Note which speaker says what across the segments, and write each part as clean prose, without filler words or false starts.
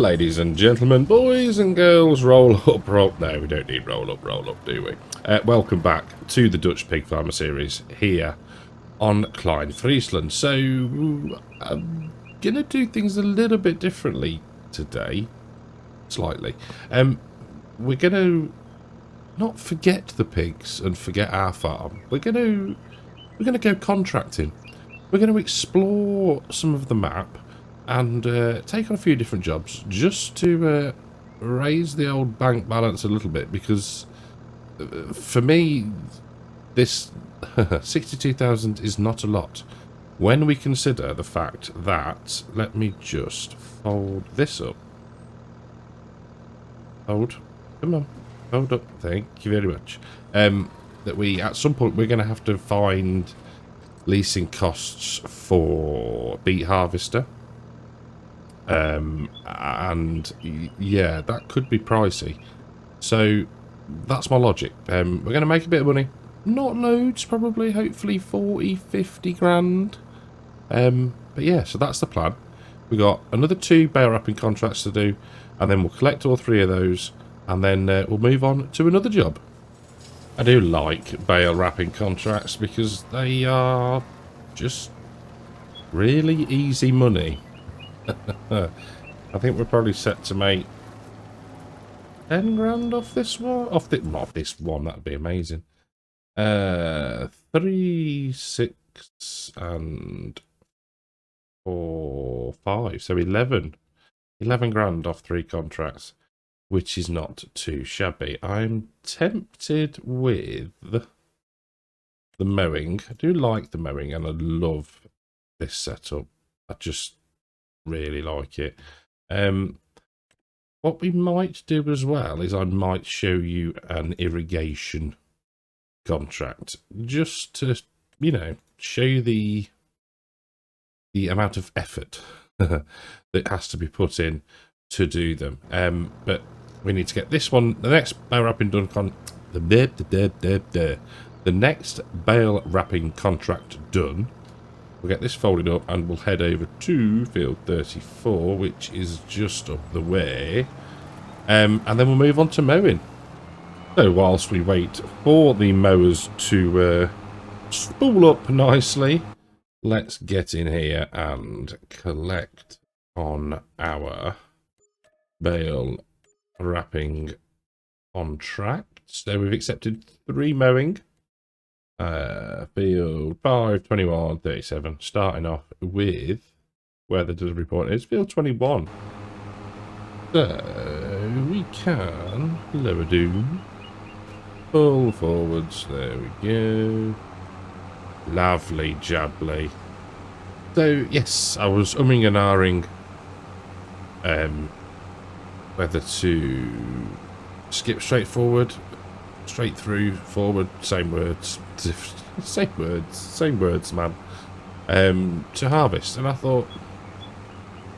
Speaker 1: Ladies and gentlemen, boys and girls, roll up, roll... No, we don't need roll up, do we? Welcome back to the Dutch Pig Farmer series here on Klein Friesland. So, I'm going to do things a little bit differently today. Slightly. We're going to not forget the pigs and forget our farm. We're going to go contracting. We're going to explore some of the map and take on a few different jobs just to raise the old bank balance a little bit, because for me this 62,000 is not a lot when we consider the fact that, let me just fold this up. Come on, hold up, thank you very much. That we, at some point, we're going to have to find leasing costs for beet harvester. And yeah, that could be pricey. So that's my logic. We're going to make a bit of money. Not loads, probably, hopefully 40, 50 grand. But yeah, so that's the plan. We got another 2 bale wrapping contracts to do, and then we'll collect all 3 of those, and then we'll move on to another job. I do like bale wrapping contracts because they are just really easy money. I think we're probably set to make 10 grand off this one. Not this one, that'd be amazing. 3, 6, and 4, 5. So 11 grand off 3 contracts, which is not too shabby. I'm tempted with the mowing. I do like the mowing, and I love this setup. I just really like it. What we might do as well is I might show you an irrigation contract, just to, you know, show you the amount of effort that has to be put in to do them. But we need to get this one, the next bale wrapping done the next bale wrapping contract done. We'll get this folded up and we'll head over to field 34, which is just up the way. And then we'll move on to mowing. So whilst we wait for the mowers to spool up nicely, let's get in here and collect on our bale wrapping contract. So we've accepted 3 mowing. Field 5, 21, 37. Starting off with where the delivery point is, field 21. So we can lower down, pull forwards. There we go. Lovely jubbly. So yes, I was umming and ahhing whether to skip straight forward, straight through, forward, same words, same words, man, to harvest. And I thought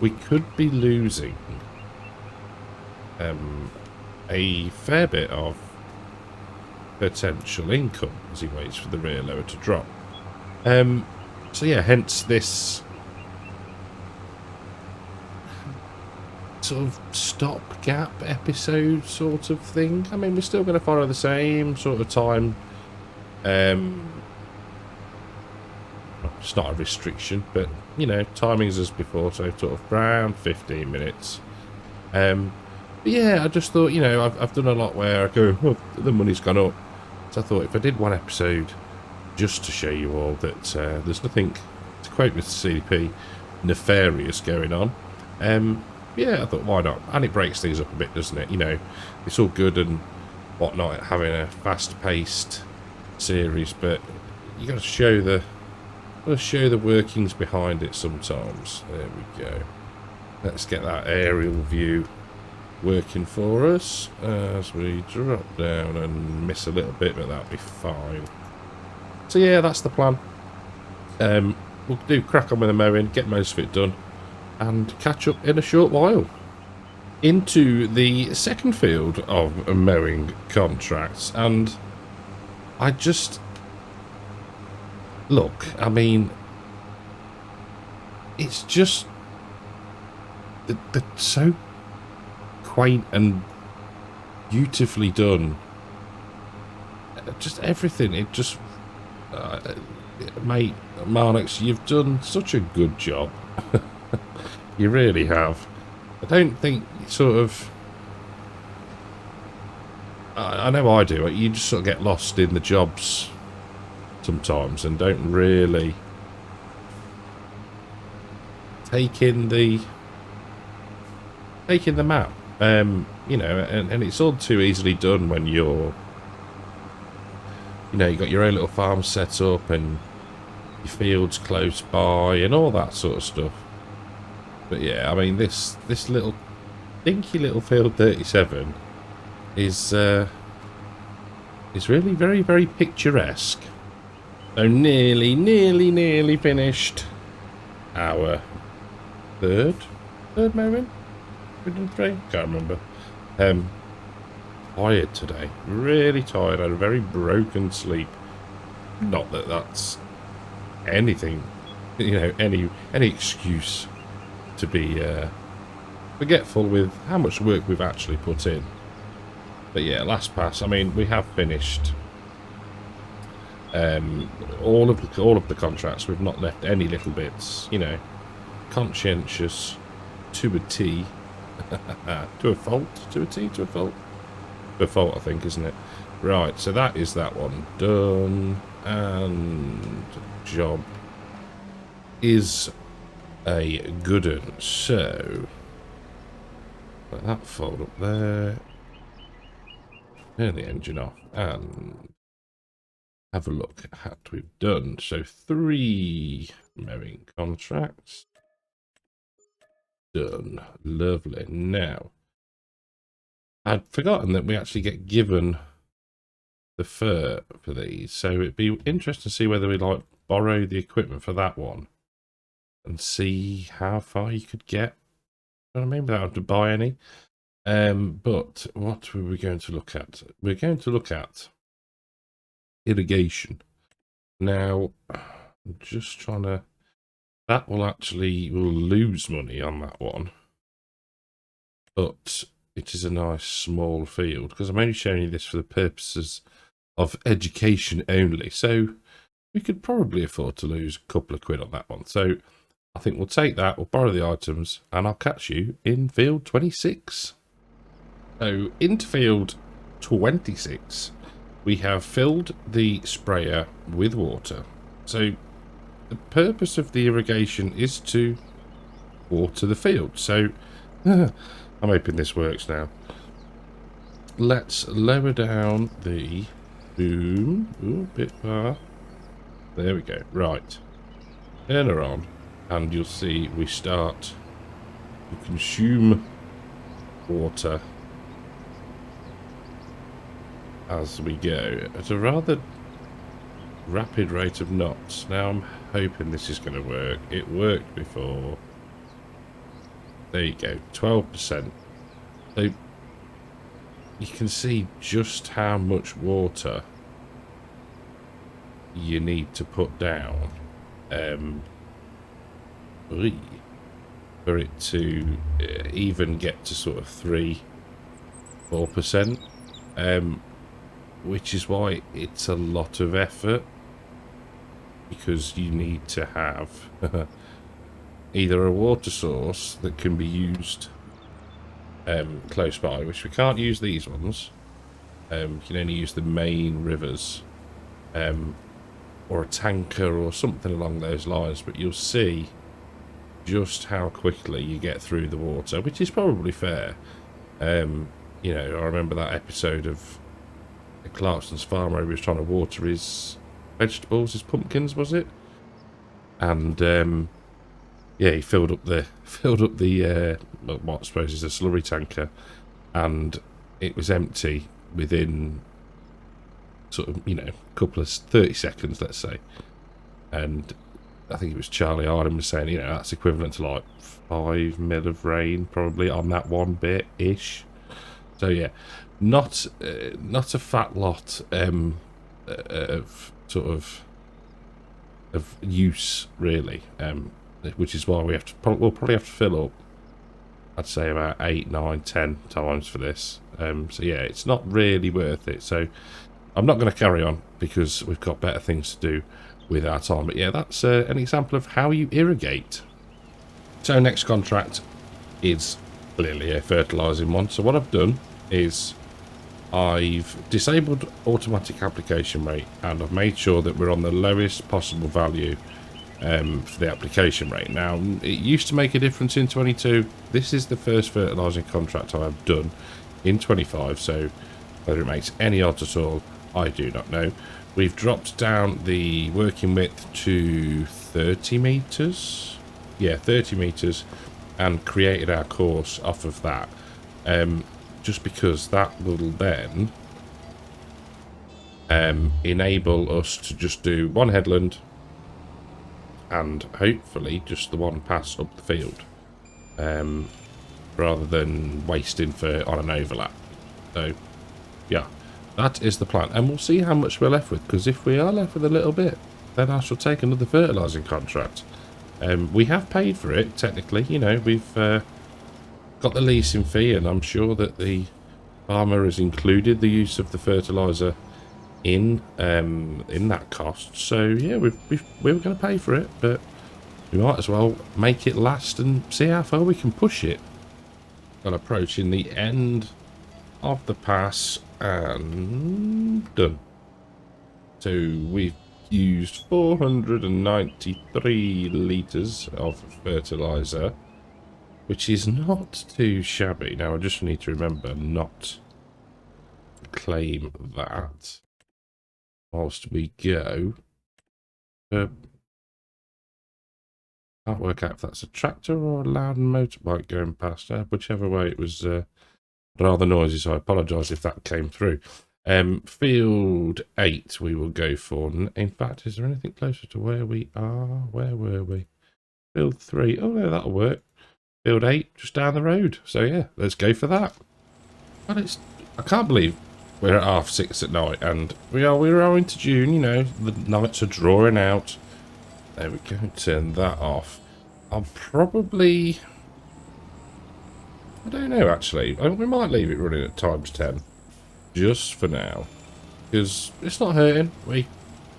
Speaker 1: we could be losing a fair bit of potential income as he waits for the rear loader to drop. So yeah, hence this sort of stopgap episode sort of thing. I mean, we're still going to follow the same sort of time. It's not a restriction, but you know, timings as before, so sort of around 15 minutes. But yeah, I just thought, you know, I've done a lot where I go, oh, the money's gone up. So I thought if I did one episode just to show you all that there's nothing, to quote Mr. CDP, nefarious going on. Yeah, I thought, why not? And it breaks things up a bit, doesn't it? You know, it's all good and whatnot, having a fast-paced series, but you got to show the workings behind it sometimes. There we go. Let's get that aerial view working for us as we drop down and miss a little bit, but that'll be fine. So yeah, that's the plan. We'll do crack on with the mowing, get most of it done, and catch up in a short while. Into the second field of mowing contracts, and I just look, I mean, it's just they're so quaint and beautifully done. Just everything. It just, mate, Marnux, you've done such a good job. You really have. I don't think sort of. I know I do. You just sort of get lost in the jobs sometimes and don't really take in the map. You know, and it's all too easily done when you're, you know, you got your own little farm set up and your fields close by and all that sort of stuff. But yeah, I mean, this little dinky little field 37 is really very, very picturesque. So nearly finished our third mowing. We done 3? Can't remember. Tired today, really tired. I had a very broken sleep. Not that that's anything, you know, any excuse to be forgetful with how much work we've actually put in. But yeah, last pass. I mean, we have finished all of the contracts. We've not left any little bits. You know, conscientious to a T, to a fault, to a T, to a fault, to a fault. I think, isn't it? Right. So that is that one done, and job is a good one. So let that fold up there. Turn the engine off and have a look at what we've done. So 3 mowing contracts done. Lovely. Now, I'd forgotten that we actually get given the fur for these, so it'd be interesting to see whether we like borrow the equipment for that one and see how far you could get. You know what I mean? Without having to buy any. But what were we going to look at? We're going to look at irrigation. Now, I'm just trying to. That will lose money on that one, but it is a nice small field because I'm only showing you this for the purposes of education only. So we could probably afford to lose a couple of quid on that one. So I think we'll take that. We'll borrow the items, and I'll catch you in field 26. So into field 26, we have filled the sprayer with water. So the purpose of the irrigation is to water the field. So I'm hoping this works now. Let's lower down the boom. Ooh, a bit far. There we go. Right. Turn her on, and you'll see we start to consume water as we go at a rather rapid rate of knots. Now I'm hoping this is going to work. It worked before. There you go, 12%. So you can see just how much water you need to put down for it to even get to sort of 3-4%. Which is why it's a lot of effort, because you need to have either a water source that can be used close by, which we can't use these ones. You can only use the main rivers, or a tanker or something along those lines, but you'll see just how quickly you get through the water, which is probably fair. You know, I remember that episode of Clarkson's farm where he was trying to water his vegetables, his pumpkins, was it? And yeah, he filled up the what I suppose is a slurry tanker, and it was empty within sort of, you know, a couple of 30 seconds, let's say. And I think it was Charlie Arden was saying, you know, that's equivalent to like 5 mil of rain probably on that one bit ish. So yeah, not a fat lot of sort of use really, which is why we'll probably have to fill up I'd say about 8, 9, 10 times for this. So yeah, it's not really worth it. So I'm not going to carry on because we've got better things to do with our time. But yeah, that's an example of how you irrigate. So next contract is clearly a fertilising one. So what I've done is I've disabled automatic application rate, and I've made sure that we're on the lowest possible value for the application rate. Now, it used to make a difference in 22. This is the first fertilising contract I have done in 25, so whether it makes any odds at all, I do not know. We've dropped down the working width to 30 metres. Yeah, 30 metres, and created our course off of that. Just because that will then enable us to just do one headland and hopefully just the one pass up the field, rather than wasting on an overlap. So yeah, that is the plan, and we'll see how much we're left with, because if we are left with a little bit, then I shall take another fertilising contract. We have paid for it technically, you know, we've got the leasing fee, and I'm sure that the farmer has included the use of the fertiliser in that cost. So yeah, we were going to pay for it, but we might as well make it last and see how far we can push it. And approaching the end of the pass, and done. So we've used 493 litres of fertiliser, which is not too shabby. Now I just need to remember not to claim that whilst we go. Can't work out if that's a tractor or a loud motorbike going past. Whichever way, it was rather noisy, so I apologise if that came through. Field 8 we will go for. In fact, is there anything closer to where we are? Where were we? Field 3. Oh no, that'll work. Field 8 just down the road. So yeah, let's go for that. Well, I can't believe we're at 6:30 at night, and we're into June. You know, the nights are drawing out. There we go. Turn that off. I'll probably, I don't know actually. We might leave it running at ×10 just for now, because it's not hurting. We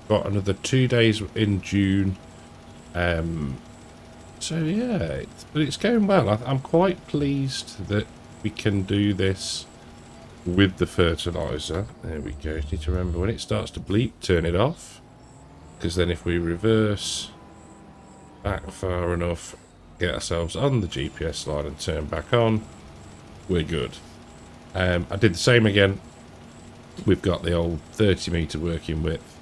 Speaker 1: got another 2 days in June. So yeah, it's going well. I'm quite pleased that we can do this with the fertiliser. There we go. Need to remember when it starts to bleep, turn it off, because then if we reverse back far enough, get ourselves on the GPS line and turn back on, we're good. I did the same again. We've got the old 30 metre working width,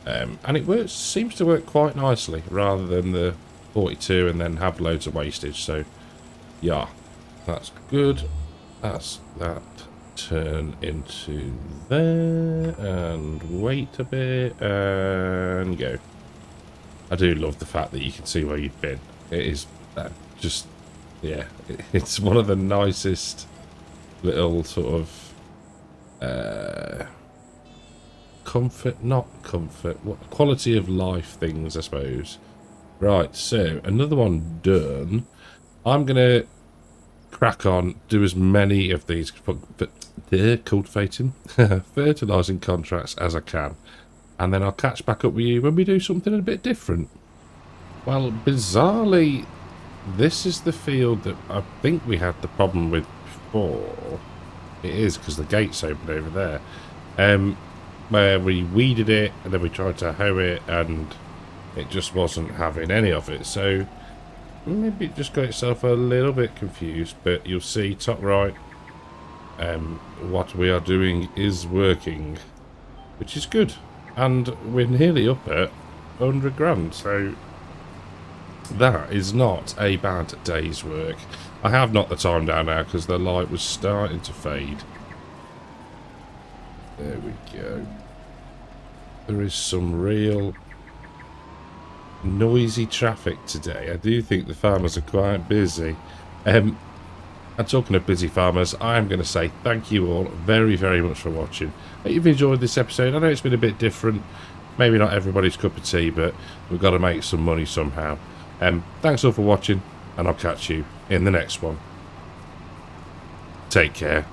Speaker 1: and it seems to work quite nicely, rather than the 42 and then have loads of wastage. So yeah, that's good. That's that. Turn into there and wait a bit and go. I do love the fact that you can see where you've been. It is just, yeah, it's one of the nicest little sort of quality of life things, I suppose. Right, so another one done. I'm gonna crack on, do as many of these cultivating fertilising contracts as I can, and then I'll catch back up with you when we do something a bit different. Well, bizarrely, this is the field that I think we had the problem with before. It is, because the gate's open over there, where we weeded it and then we tried to hoe it and it just wasn't having any of it. So maybe it just got itself a little bit confused, but you'll see top right, what we are doing is working, which is good, and we're nearly up at 100 grand, so that is not a bad day's work. I have knocked the time down now because the light was starting to fade. There we go. There is some real noisy traffic today. I do think the farmers are quite busy. And talking of busy farmers, I'm going to say thank you all very, very much for watching. I hope you've enjoyed this episode. I know it's been a bit different. Maybe not everybody's cup of tea, but we've got to make some money somehow. Thanks all for watching, and I'll catch you in the next one. Take care.